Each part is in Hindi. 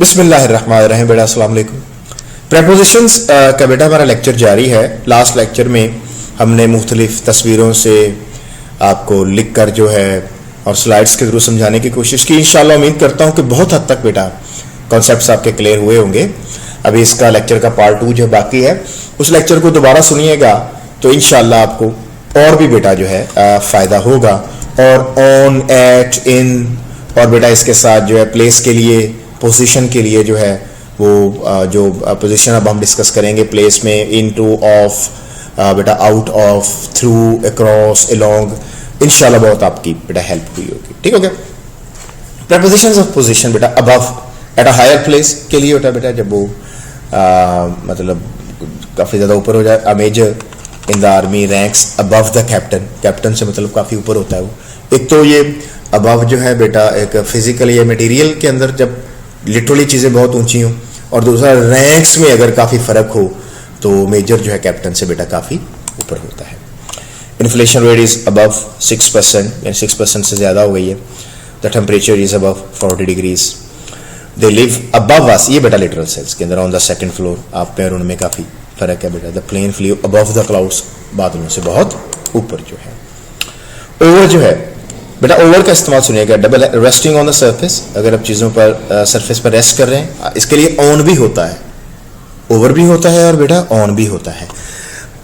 बिस्मिल्लाहिर्रहमानिर्रहीम। बेटा अस्सलाम वालेकुम। प्रेपोजिशंस का बेटा हमारा लेक्चर जारी है। लास्ट लेक्चर में हमने मुख्तलिफ तस्वीरों से आपको लिख कर जो है और स्लाइड्स के थ्रू समझाने की कोशिश की। इंशाल्लाह उम्मीद करता हूँ कि बहुत हद तक बेटा कॉन्सेप्ट्स आपके क्लियर हुए होंगे। अभी इसका लेक्चर का पार्ट 2 जो बाकी है, उस लेक्चर को दोबारा सुनिएगा तो इंशाल्लाह आपको और भी बेटा जो है फ़ायदा होगा। और ऑन, एट, इन और बेटा इसके साथ जो है प्लेस के लिए, पोजीशन के लिए जो है वो जो पोजीशन अब हम डिस्कस करेंगे प्लेस में, इन टू, ऑफ, बेटा out of, through, across, along, इंशाल्लाह बहुत आपकी बेटा हेल्प हुई होगी। ठीक हो गया। प्रेपोजिशंस ऑफ पोजीशन बेटा above at a higher place के लिए होता है बेटा जब वो मतलब काफ़ी ज़्यादा ऊपर हो जाए। A major in the army ranks above the captain, captain से मतलब काफ़ी ऊपर होता है वो। एक तो ये अबव जो है बेटा एक फिजिकल या मटेरियल के अंदर जब लिटरली चीज़ें बहुत ऊंची हों, और दूसरा रैंक्स में अगर काफ़ी फ़र्क हो तो मेजर जो है कैप्टन से बेटा काफ़ी ऊपर होता है। इन्फ्लेशन रेट इज़ अबव 6%, यानी 6% से ज़्यादा हो गई है। The temperature is above 40 degrees. They live above अस, ये बेटा लिटरल सेंस के अंदर, ऑन द सेकंड फ्लोर। आप पे और उनमें काफ़ी फ़र्क है बेटा। The plane flew above the clouds, बादलों से बहुत ऊपर जो है। ओवर जो है बेटा, ओवर का इस्तेमाल सुनिएगा। Double resting on the surface, अगर आप चीज़ों पर सरफेस पर रेस्ट कर रहे हैं, इसके लिए ऑन भी होता है, ओवर भी होता है और बेटा ऑन भी होता है।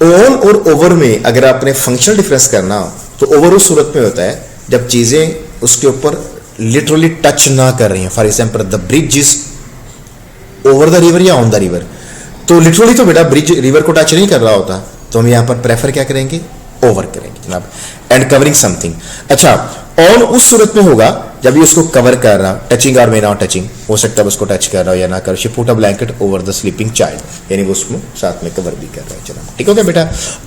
ऑन और ओवर में अगर आपने फंक्शनल डिफरेंस करना हो तो ओवर उस सूरत में होता है जब चीज़ें उसके ऊपर लिटरली टच ना कर रही हैं। For example the bridge is over the river या ऑन द रिवर, तो लिटरली तो बेटा ब्रिज रिवर को टच नहीं कर रहा होता, तो हम यहाँ पर प्रेफर क्या करेंगे, ओवर करेंगे जनाब। एंड कवरिंग समथिंग, अच्छा ऑन उस सूरत में होगा जब ये उसको कवर कर रहा, टचिंग और मे नॉट टचिंग, हो सकता है उसको टच कर रहा हो या ना कर। She put a blanket over the sleeping child, यानी वो उसको साथ में कवर भी कर रहा है जनाब। ठीक हो गया बेटा।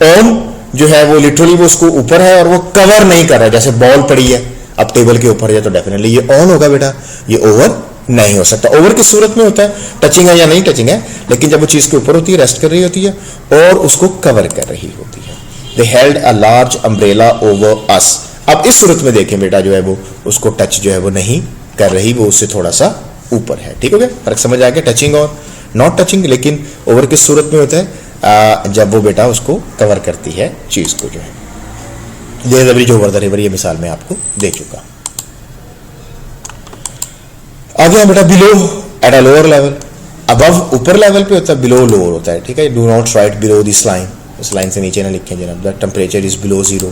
ऑन जो है वो लिटरली वो उसको ऊपर है और वो कवर नहीं कर रहा है। जैसे बॉल पड़ी है अब टेबल के ऊपर है तो डेफिनेटली ये ऑन होगा बेटा, ये ओवर नहीं हो सकता। ओवर किस सूरत में होता है, टचिंग है या नहीं टचिंग है, लेकिन जब वो चीज़ के ऊपर होती है, रेस्ट कर रही होती है और उसको कवर कर रही होती है। दे held a large umbrella over us, अब इस सूरत में देखें बेटा जो है वो उसको टच जो है वो नहीं कर रही, वो उससे थोड़ा सा ऊपर है। ठीक हो गया, फर्क समझ आ गया। टचिंग और नॉट टचिंग, लेकिन ओवर किस सूरत में होता है, जब वो बेटा उसको कवर करती है चीज़ को जो है। There bridge over the river, ये मिसाल मैं आपको दे चुका। आगे बेटा below at a lower level, above ऊपर लेवल पे होता है, बिलो लोअर होता है। ठीक है, do not write below this line, इस लाइन से नीचे ना लिखें जनाब। The temperature is below 0।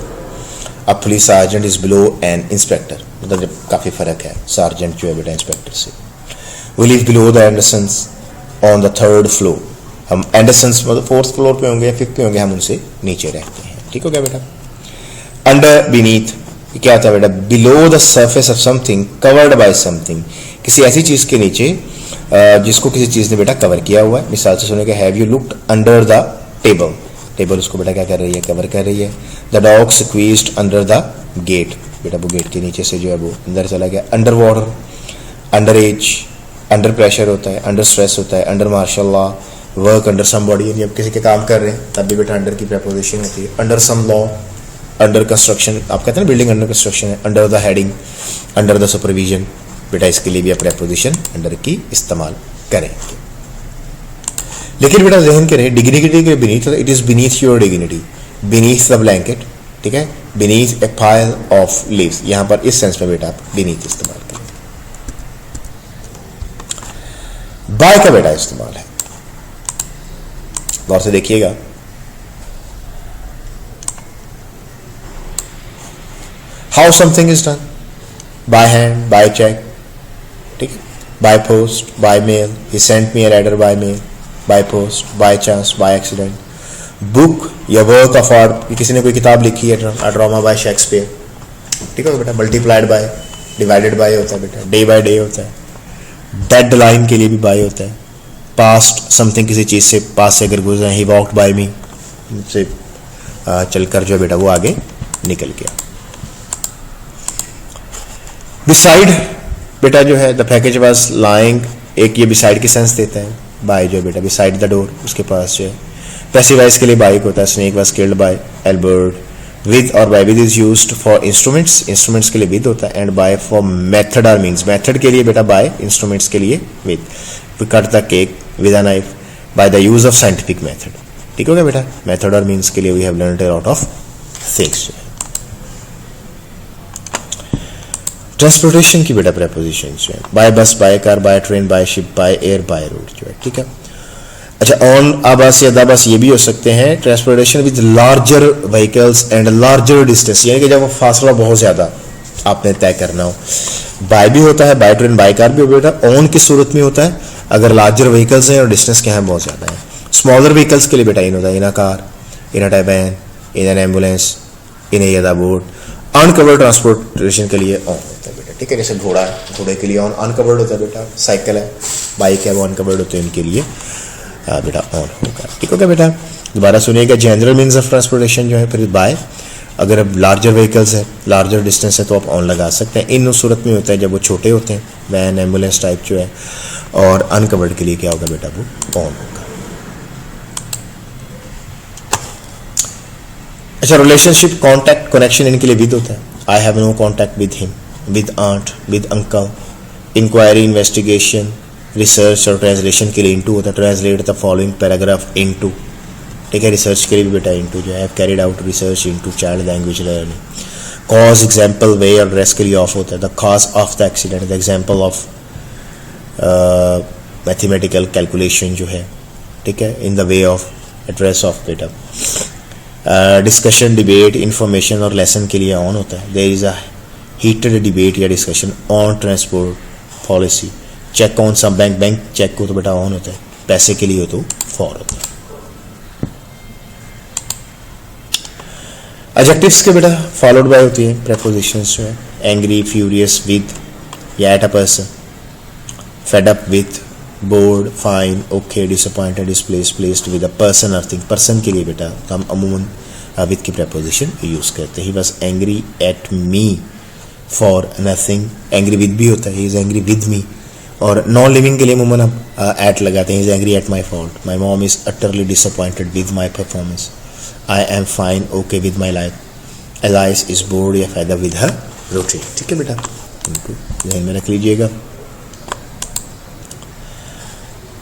A police sergeant is below an inspector, मतलब जब काफ़ी फ़र्क है सार्जेंट जो है बेटा इंस्पेक्टर से। We live below the Andersons on the 3rd floor, हम एंडरसन्स मतलब 4th फ्लोर पे होंगे या 5th पे होंगे, हम उनसे नीचे रहते हैं। ठीक हो गया बेटा। अंडर, बीनीथ, क्या होता है बेटा, below the surface of something covered by something, किसी ऐसी चीज़ के नीचे जिसको किसी चीज़ ने बेटा कवर किया हुआ है। मिसाल से सुनेगा, have you looked under the table, table उसको बेटा क्या कर रही है, कवर कर रही है। The dog squeezed under the gate, बेटा वो गेट के नीचे से जो है वो अंदर चला गया। Under water, under age, under pressure होता है, अंडर स्ट्रेस होता है, under martial law, work under somebody, यानी अब किसी के काम कर रहे हैं तब भी बेटा अंडर की प्रेपोजिशन होती है। Under some law, under construction, आप कहते हैं ना बिल्डिंग अंडर कंस्ट्रक्शन है। Under the heading, under the supervision, बेटा इसके लिए भी आप प्रेपोजिशन अंडर की इस्तेमाल करेंगे। लेकिन बेटा ज़हन के रहे, डिग्निटी के beneath, it is beneath your dignity, beneath the blanket. ठीक है, beneath A pile of leaves, यहां पर इस सेंस में बेटा आप बीनीथ इस्तेमाल करें। बाय का बेटा इस्तेमाल है, गौर से देखिएगा। How something is done, by hand, by cheque, ठीक है, by post, by mail, he sent me a letter by mail, by post, by chance, by accident. Book या वर्क ऑफ आर्ट, किसी ने कोई किताब लिखी है, ड्रामा बाय शेक्सपियर। ठीक है बेटा। मल्टीप्लाइड बाय, डिवाइडेड बाय होता है बेटा, डे बाय डे होता है। डेड लाइन के लिए भी बाय होता है। पास्ट समथिंग, किसी चीज़ से पास से अगर गुजरा, ही वॉक्ड बाय मी, मुझसे चलकर जो बेटा वो आगे निकल गया। बिसाइड बेटा जो है, द पैकेज वाज लाइंग, एक ये बिसाइड की सेंस देता है। बाय जो बेटा बिसाइड द डोर, उसके पास जो है। पैसिव वॉइस के लिए बाइक होता है। Snake was killed by Albert, with और by with is used for instruments, instruments के लिए विद होता है, एंड बाय फॉर मेथड और मीन्स, मेथड के लिए बेटा बाय, इंस्ट्रूमेंट्स के लिए with. We cut the cake with a knife by the use of scientific method. ठीक हो गया बेटा, मेथड और मीन्स के लिए we have learned a lot of things. Transportation की बेटा प्रेपोजिशन जो है, बाय बस, by car, by train, by ship, by air, by road जो है। ठीक है, अच्छा ऑन, आबास या दाबास ये भी हो सकते हैं। Transportation with larger vehicles and larger distance, यानी कि जब फासला बहुत ज्यादा आपने तय करना हो। बाय भी होता है, बाय ट्रेन, बाय कार भी हो बेटा, ऑन की सूरत में होता है अगर लार्जर व्हीकल्स हैं और डिस्टेंस क्या है बहुत ज्यादा है। स्मॉलर व्हीकल्स के लिए बेटा इन होता है in a car, in a van, in an ambulance, in a यदा बोट। अनकवर्ड ट्रांसपोर्टेशन के लिए ऑन होता है बेटा। ठीक है, जैसे घोड़ा है, घोड़े के लिए ऑन अनकवर्ड होता है बेटा। साइकिल है, बाइक है, वो अनकवर्ड होते हैं, इनके लिए बेटा ऑन होगा। ठीक हो गया बेटा, दोबारा सुनिएगा। जनरल मीन्स ऑफ ट्रांसपोर्टेशन जो है फिर बाय, अगर अब लार्जर व्हीकल्स है, लार्जर डिस्टेंस है तो आप ऑन लगा सकते हैं। इन सूरत में होता है जब वो छोटे होते हैं, वैन, एम्बुलेंस टाइप जो है। और अनकवर्ड के लिए क्या होगा बेटा, वो ऑन होगा। अच्छा, रिलेशनशिप, कॉन्टैक्ट, कनेक्शन इनके लिए विद होता है। I have no contact with him, with aunt, with uncle. Inquiry, investigation, research और ट्रांसलेशन के लिए इनटू होता है। Translate the following paragraph into. ठीक है, रिसर्च के लिए भी बेटा इनटू जो है, carried out research into child language learning. Cause, example, way और ड्रेस के लिए ऑफ होता है। The cause of the accident, the example of mathematical calculation जो है। ठीक है, in the way of, address of बेटा। डिस्कशन, डिबेट, इंफॉर्मेशन और लेसन के लिए ऑन होता है। There is a heated debate या discussion on transport policy. Cheque on some bank, bank cheque को तो बेटा ऑन होता है, पैसे के लिए हो तो फॉर होता है। एडजेक्टिव्स के बेटा फॉलोड बाय होती है प्रेपोजिशंस जो है। एंग्री, फ्यूरियस, विद या at a person. Fed up with, board, fine, okay, disappointed, displaced, placed with a person और थिंग। पर्सन के लिए बेटा हम अमूमन विद की प्रेपोजिशन यूज करते हैं। He was angry at me for nothing, angry with भी होता है, he is angry with me. और नॉन लिविंग के लिए अमूमन हम एट लगाते हैं, he is angry at my fault. My mom is utterly disappointed with my performance. I am fine, okay with my life. Alias is board या फायदा विद हर रोटी। ठीक है बेटा, इनको ध्यान में रख लीजिएगा।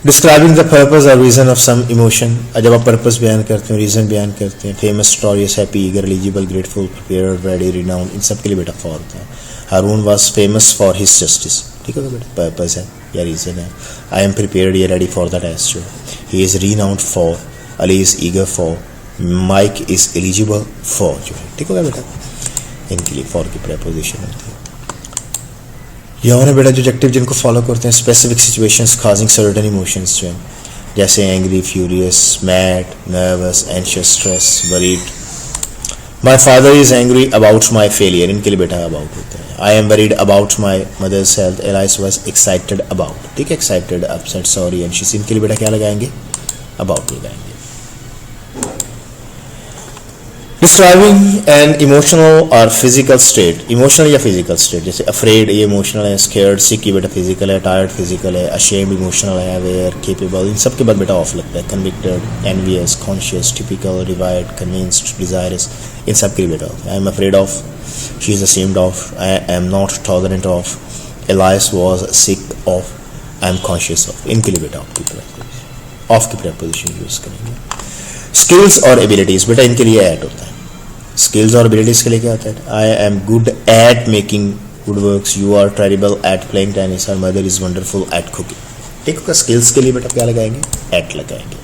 डिस्क्राइबिंग द पर्पज और रीजन ऑफ सम इमोशन, जब आप पर्पज बयान करते हैं, रीजन बयान करते हैं। Famous, notorious, happy, eager, eligible, grateful, prepared, ready, renowned, इन सब के लिए बेटा फॉर होता है। Haroon was famous for his justice. ठीक है बेटा, पर्पज है या रीजन है। आई एम प्रिपेयर्ड या ready for the test. He is renowned for, Ali is eager for, Mike is eligible for जो है। ठीक होगा बेटा, इनके लिए फॉर की प्रेपोजिशन होती है। यह है बेटा जो एडजेक्टिव जिनको फॉलो करते हैं, specific situations causing certain emotions जो है, जैसे angry, furious, mad, nervous, anxious, stress, worried. My father is angry about my failure, इनके लिए बेटा अबाउट होता है। I am worried about my mother's health, Alice was excited about. ठीक है, एक्साइटेड, अपसेट, सॉरी, एंशियस, इनके लिए बेटा क्या लगाएंगे, अबाउट लगाएंगे। डिस्क्राइबिंग एन इमोशनल और फिजिकल स्टेट, इमोशनल या फिजिकल स्टेट, जैसे अफ्रेड ये इमोशनल है, स्केयर्ड, सिक ये बेटा फिजिकल है, टायर्ड फिजिकल है, अशेम्ड इमोशनल है, अवेयर, केपेबल, इन सब के बाद बेटा ऑफ लगता है। कन्विक्टेड, एनवियस, कॉन्शियस, टिपिकल, रिवाइड, कन्विंस्ड, डिजायरस, इन सब के लिए बेटा of. I am afraid of, she is ashamed of, I am not tolerant of, Alice was sick of, I am conscious of, इनके लिए बेटा ऑफ की प्रेपोजिशन यूज करेंगे। स्किल्स और एबिलिटीज बेटा इनके लिए ऐड होता है। स्किल्स और एबिलिटीज के लिए क्या होता है, I am good at making good works, you are terrible at playing tennis, our mother is wonderful at cooking. ठीक होगा, स्किल्स के लिए बेटा क्या लगाएंगे, एट लगाएंगे।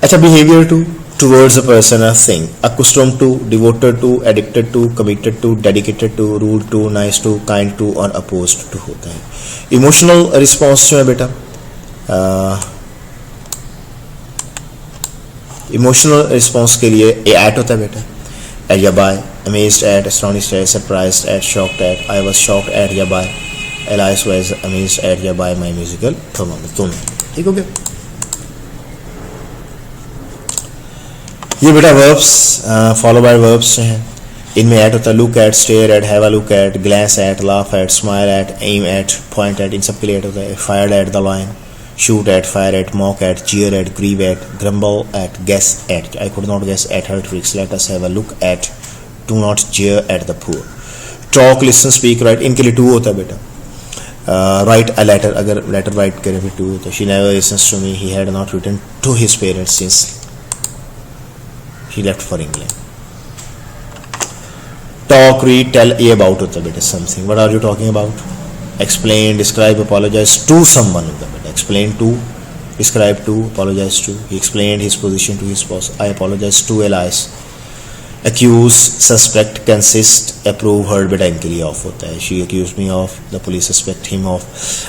अच्छा, behaviour to, towards a person और thing, accustom to, devoted to, addicted to, committed to, dedicated to, rude to, nice to, kind to और अपोज्ड टू होता है। इमोशनल रिस्पॉन्स जो है बेटा, इमोशनल रिस्पॉन्स के लिए एट होता है बेटा, एट या by, amazed at, astonished at, surprised at, shocked at, I was shocked at या by, Alice was amazed at या बाय माय म्यूजिकल परफॉर्मेंस। दोनों ठीक हो गया। ये बेटा वर्ब्स फॉलो बाय वर्ब्स हैं, इनमें एट होता है। Look at, stare at, have a look at, glance at, laugh at, smile at, aim at, point at, इन सब के लिए एट होता है। Fired at the line, shoot at, fire at, mock at, jeer at, grieve at, grumble at, guess at. I could not guess at her tricks. Let us have a look at. Do not jeer at the poor. Talk, listen, speak, write. इनके लिए 2 होता है बेटा. Write a letter. अगर letter write करें फिर 2 होता है. She never listens to me. He had not written to his parents since he left for England. Talk, read, tell. ये about होता है बेटा. Something. What are you talking about? Explain, describe, apologize to someone होता है बेटा. Explain to, describe to, apologize to. He explained his position to his boss. I apologize to Elias. Accuse, suspect, consist, approve, heard बेटा इनके लिए off होता है. She accused me of, the police suspect him of.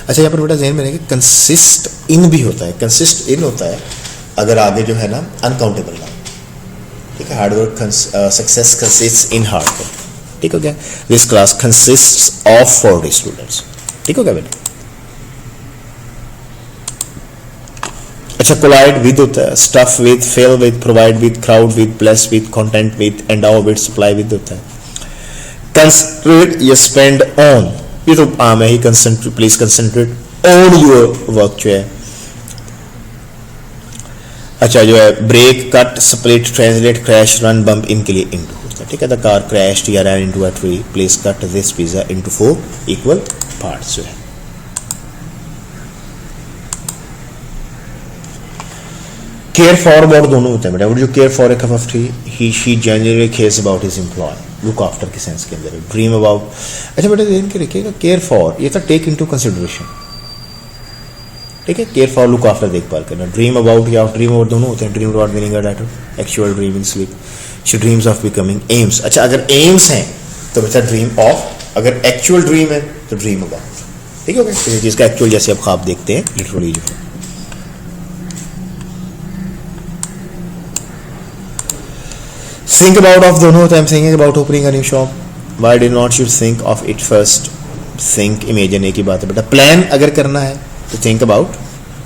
अच्छा यहाँ पर बेटा ज़हन में रखें consist in भी होता है. consist in होता है अगर आगे जो है ना uncountable ना, ठीक है. hard work success consists in hard work, ठीक हो गया. This class consists of 40 students, ठीक हो गया बेटा. अच्छा कोलाइड विद होता है, stuff with, fill with, provide with, crowd with, bless with, content with, endow with, supply with होता है. कंसंट्रेट या स्पेंड ऑन, ये तो आम है ही. Concentrate, please concentrate on your work जो है. अच्छा जो है break, cut, split, translate, crash, run, bump इनके लिए इनटू होता है, ठीक है. द कार क्रैश्ड या run into a tree. Please cut this pizza into 4 equal parts जो है. केयर फॉर अबाउट दोनों होते हैं बेटा. Would you care for a cup of tea. He she generally cares about his employ. Look after के सेंस के अंदर. Dream about. अच्छा बेटा ध्यान के रखिएगा केयर फॉर ये था टेक इनटू कंसिडरेशन, ठीक है. केयर फॉर लुक आफ्टर देखभाल करना. ड्रीम अबाउट या ड्रीम अबाउट दोनों होते हैं. Dream about meaning a daughter, actual dream in sleep. She dreams of becoming. Aims. अच्छा अगर एम्स हैं तो बेटा ड्रीम ऑफ. अगर एक्चुअल ड्रीम है तो ड्रीम अबाउट, ठीक है. किसी चीज का एक्चुअल जैसे आप ख्वाब देखते हैं लिटरली जो है. Think about of दोनों होता है. I'm thinking about opening a new shop. Why did not you think of it first? Think, imagine एक ही बात है बेटा. Plan अगर करना है तो think about,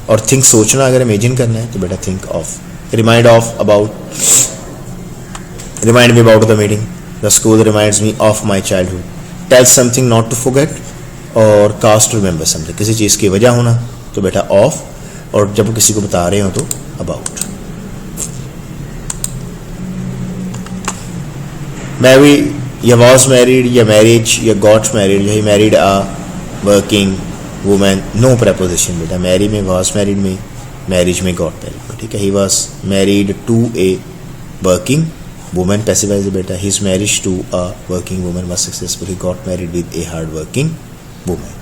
और think सोचना अगर imagine करना है तो बेटा think of. Remind of, about. Remind me about the meeting. The school reminds me of my childhood. Tell something not to forget, और cause to remember something. किसी चीज़ की वजह होना तो बेटा of, और जब किसी को बता रहे हो तो about. Marry या was married या marriage या got married या he married a working woman. No preposition बेटा. marry में, was married में, marriage में, got married में, ठीक है. he was married to a working woman. passive voice बेटा. his marriage to a working woman was successful. he got married with a hard working woman,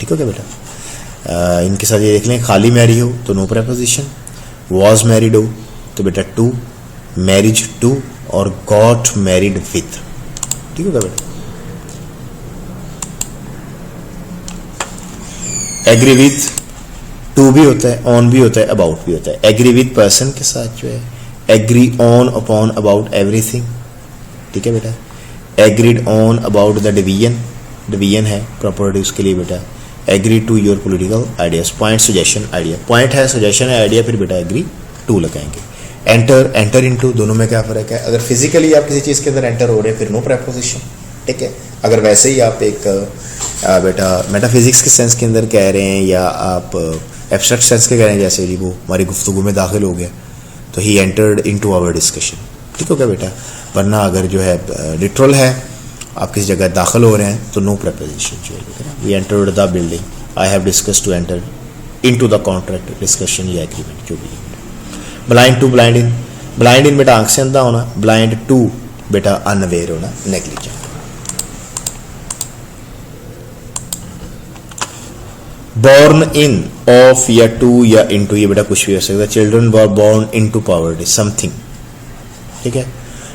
ठीक हो गया बेटा. इनके साथ ये देख लें. खाली marry हो तो no preposition. was married हो तो बेटा to, marriage to, और got married with, ठीक होगा बेटा. एग्री विथ, टू भी होता है, ऑन भी होता है, अबाउट भी होता है. एग्री विथ पर्सन के साथ जो है agree on upon about everything, ठीक है बेटा. Agreed on about the division, division है प्रॉपर्टी उसके लिए बेटा. Agree to your political ideas. Point, suggestion, idea. Point है, सजेशन है, आइडिया, फिर बेटा एग्री टू लगाएंगे. एंटर, एंटर इनटू, दोनों में क्या फर्क है. अगर फिजिकली आप किसी चीज़ के अंदर एंटर हो रहे हैं फिर नो प्रेपोजिशन, ठीक है. अगर वैसे ही आप एक बेटा मेटाफिजिक्स के सेंस के अंदर कह रहे हैं या आप एब्स्ट्रैक्ट सेंस के कह रहे हैं, जैसे जी वो हमारी गुफ्तगू में दाखिल हो गया तो he entered into our discussion, ठीक हो गया बेटा. वरना अगर जो है लिटरल है, आप किसी जगह दाखिल हो रहे हैं तो नो प्रेपोजिशन जो है. We entered the building. I have discuss to enter into the contract, discussion या एग्रीमेंट जो भी है. Blind to, blind in. Blind in बेटा आंख से अंधा होना. ब्लाइंड टू बेटा अनअवेयर होना, नेग्लिजेंट. बॉर्न इन, ऑफ या टू या इनटू, ये बेटा कुछ भी हो सकता है. Children were born into poverty, something, ठीक है.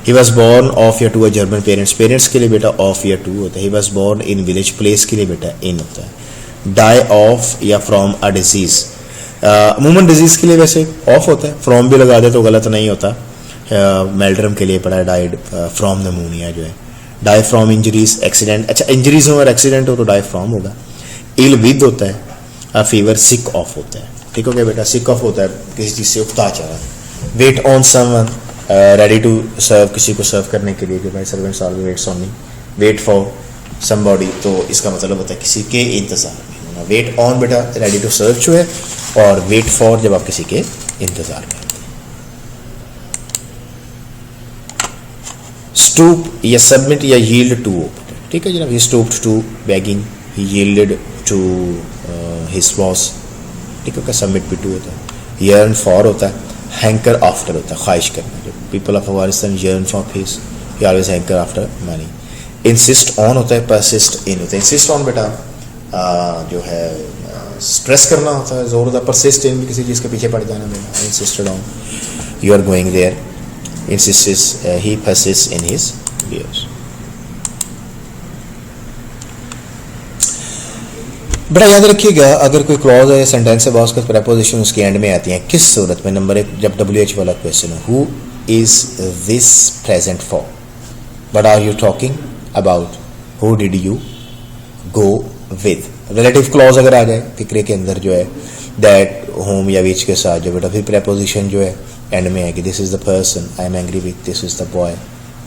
ही वॉज बॉर्न ऑफ या to a German parents. Parents के लिए बेटा ऑफ या टू होता है. He was born in village. Place के लिए बेटा इन होता है. डाई ऑफ या फ्रॉम अ डिजीज. अमूमन डिजीज़ के लिए वैसे ऑफ होता है. फ्रॉम भी लगा दे तो गलत नहीं होता. मेल्ड्रम के लिए पड़ा है डाइड फ्रॉम नमूनिया जो है. Die from injuries, accident. अच्छा इंजरीज हो और एक्सीडेंट हो तो डाई फ्रॉम होगा. इल विद होता है. फीवर, सिक ऑफ होता है, ठीक हो गया बेटा. सिक ऑफ होता है किसी चीज़ से उकता चाह रहा है. Wait on someone, ready to serve, किसी को सर्व करने के लिए कि भाई servants are waits on me. Wait for somebody तो इसका मतलब होता है किसी के इंतजार में. वेट ऑन बेटा रेडी टू सर्व जो है, और वेट फॉर जब आप किसी के इंतजार में। स्टूप या सबमिट या यील्ड टू, ठीक है जनाब, he stooped to begging, he yielded to his boss, ठीक है, सबमिट भी टू होता है। यर्न फॉर होता है, हैंकर आफ्टर होता है, ख्वाहिश करना, जो people of Afghanistan yearn for peace, he always hanker after money. Insist on होता है, परसिस्ट इन होता है। इंसिस्ट ऑन बेटा जो है स्ट्रेस करना होता है, जोर होता है। परसिस्ट इन भी किसी चीज़ के पीछे पड़ जाना बेटा, insisted on, you are going there, insist he persist in his views. बड़ा याद रखिएगा, अगर कोई क्लॉज है या सेंटेंस है, बहुत प्रेपोजिशन उसके एंड में आती हैं। किस सूरत में? नंबर 1 जब WH वाला क्वेश्चन है, who is this present for, what are you talking about, who did you go with. Relative clause अगर आ जाए फिक्रे के अंदर जो है, दैट, होम या विच के साथ जो बेटा फिर प्रेपोजिशन जो है एंड में है कि this is the person I am angry with, this is the boy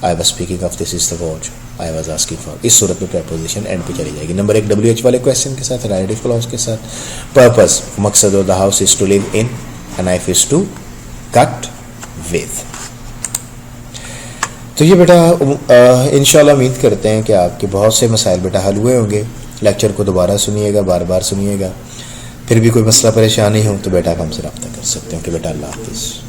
I was speaking of, this is the watch I was asking for. इस सूरत में प्रेपोजिशन एंड पे चली जाएगी। नंबर 1 WH वाले क्वेश्चन के साथ, रिलेटिव क्लॉज के साथ। पर्पस, मकसद, the house is to live in, a knife is to cut with. तो ये बेटा इंशाल्लाह उम्मीद करते हैं कि आपके बहुत से मसाइल बेटा हल हुए होंगे। लेक्चर को दोबारा सुनिएगा, बार बार सुनिएगा। फिर भी कोई मसला परेशानी हो तो बेटा आप हमसे रब्ता कर सकते हो कि बेटा अल्लाह हाफिज़।